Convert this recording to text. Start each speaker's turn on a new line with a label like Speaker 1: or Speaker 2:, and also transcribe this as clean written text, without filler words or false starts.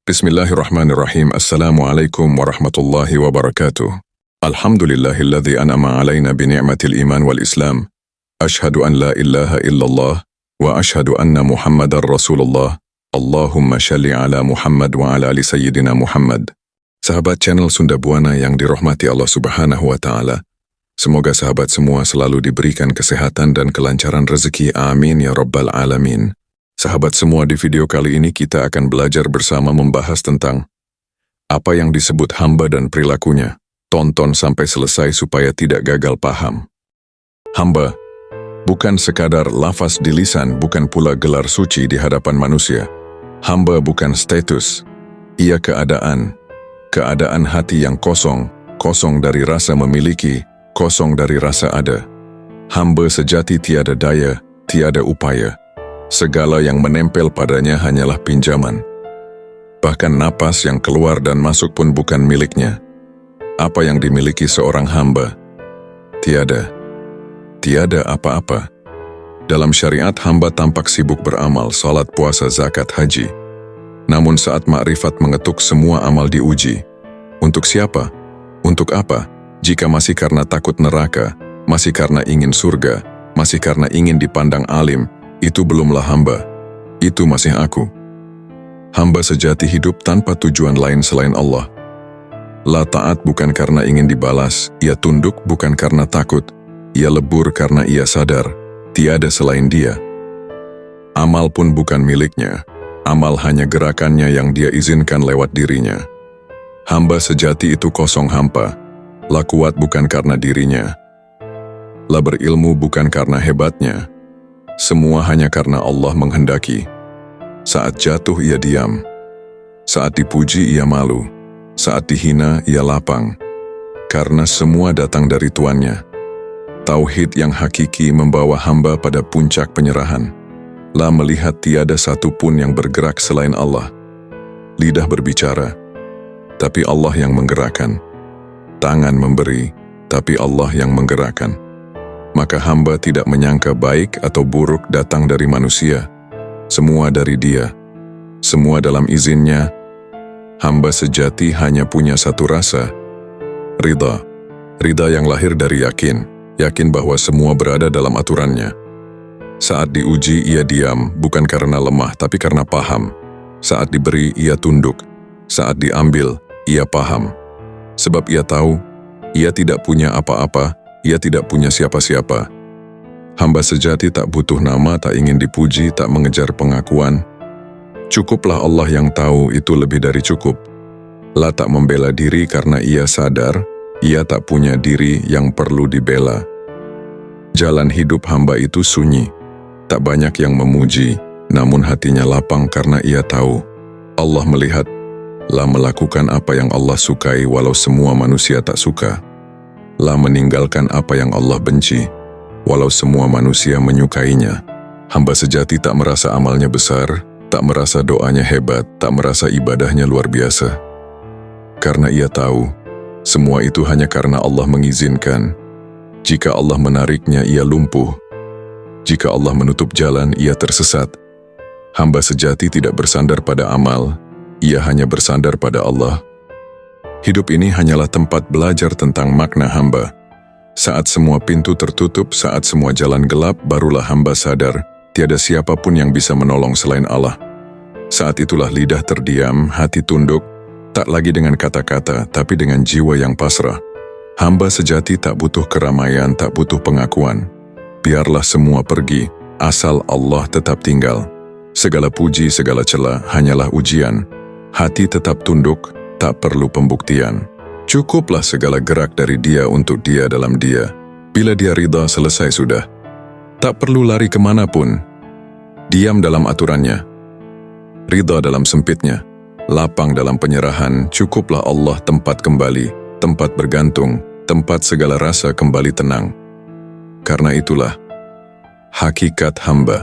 Speaker 1: Bismillahirrahmanirrahim. Assalamualaikum warahmatullahi wabarakatuh. Alhamdulillahilladzi an'ama alaina bini'matil iman wal islam. Ashhadu an la ilaha illallah wa ashhadu anna Muhammadar Rasulullah. Allahumma shalli ala Muhammad wa ala ali sayyidina Muhammad. Sahabat channel Sunda Buana yang dirahmati Allah Subhanahu wa taala. Semoga sahabat semua selalu diberikan kesehatan dan kelancaran rezeki. Amin ya rabbal alamin. Sahabat semua, di video kali ini kita akan belajar bersama membahas tentang apa yang disebut hamba dan perilakunya. Tonton sampai selesai supaya tidak gagal paham. Hamba bukan sekadar lafaz di lisan, bukan pula gelar suci di hadapan manusia. Hamba bukan status, ia keadaan hati yang kosong, kosong dari rasa memiliki, kosong dari rasa ada. Hamba sejati tiada daya, tiada upaya. Segala yang menempel padanya hanyalah pinjaman. Bahkan napas yang keluar dan masuk pun bukan miliknya. Apa yang dimiliki seorang hamba? Tiada apa-apa. Dalam syariat, hamba tampak sibuk beramal, salat, puasa, zakat, haji. Namun saat makrifat mengetuk, semua amal diuji. Untuk siapa? Untuk apa? Jika masih karena takut neraka, masih karena ingin surga, masih karena ingin dipandang alim, itu belumlah hamba, itu masih aku. Hamba sejati hidup tanpa tujuan lain selain Allah. La taat bukan karena ingin dibalas, ia tunduk bukan karena takut, ia lebur karena ia sadar, tiada selain dia. Amal pun bukan miliknya, amal hanya gerakannya yang dia izinkan lewat dirinya. Hamba sejati itu kosong hampa, la kuat bukan karena dirinya, la berilmu bukan karena hebatnya. Semua hanya karena Allah menghendaki. Saat jatuh ia diam, saat dipuji ia malu, saat dihina ia lapang. Karena semua datang dari Tuannya. Tauhid yang hakiki membawa hamba pada puncak penyerahan. La melihat tiada satu pun yang bergerak selain Allah. Lidah berbicara, tapi Allah yang menggerakkan. Tangan memberi, tapi Allah yang menggerakkan. Maka hamba tidak menyangka baik atau buruk datang dari manusia. Semua dari Dia. Semua dalam izinnya. Hamba sejati hanya punya satu rasa. Ridha. Ridha yang lahir dari yakin. Yakin bahwa semua berada dalam aturannya. Saat diuji ia diam, bukan karena lemah tapi karena paham. Saat diberi ia tunduk. Saat diambil ia paham. Sebab ia tahu, ia tidak punya apa-apa. Ia tidak punya siapa-siapa. Hamba sejati tak butuh nama, tak ingin dipuji, tak mengejar pengakuan. Cukuplah Allah yang tahu, itu lebih dari cukup. La tak membela diri karena ia sadar, ia tak punya diri yang perlu dibela. Jalan hidup hamba itu sunyi. Tak banyak yang memuji, namun hatinya lapang karena ia tahu. Allah melihat, La melakukan apa yang Allah sukai walau semua manusia tak suka. La meninggalkan apa yang Allah benci, walau semua manusia menyukainya. Hamba sejati tak merasa amalnya besar, tak merasa doanya hebat, tak merasa ibadahnya luar biasa. Karena ia tahu, semua itu hanya karena Allah mengizinkan. Jika Allah menariknya, ia lumpuh. Jika Allah menutup jalan, ia tersesat. Hamba sejati tidak bersandar pada amal, ia hanya bersandar pada Allah. Hidup ini hanyalah tempat belajar tentang makna hamba. Saat semua pintu tertutup, saat semua jalan gelap, barulah hamba sadar, tiada siapapun yang bisa menolong selain Allah. Saat itulah lidah terdiam, hati tunduk, tak lagi dengan kata-kata, tapi dengan jiwa yang pasrah. Hamba sejati tak butuh keramaian, tak butuh pengakuan. Biarlah semua pergi, asal Allah tetap tinggal. Segala puji, segala celah, hanyalah ujian. Hati tetap tunduk, tak perlu pembuktian. Cukuplah segala gerak dari Dia untuk Dia dalam Dia. Bila Dia ridha, selesai sudah. Tak perlu lari kemanapun. Diam dalam aturannya. Ridha dalam sempitnya. Lapang dalam penyerahan. Cukuplah Allah tempat kembali, tempat bergantung, tempat segala rasa kembali tenang. Karena itulah hakikat hamba.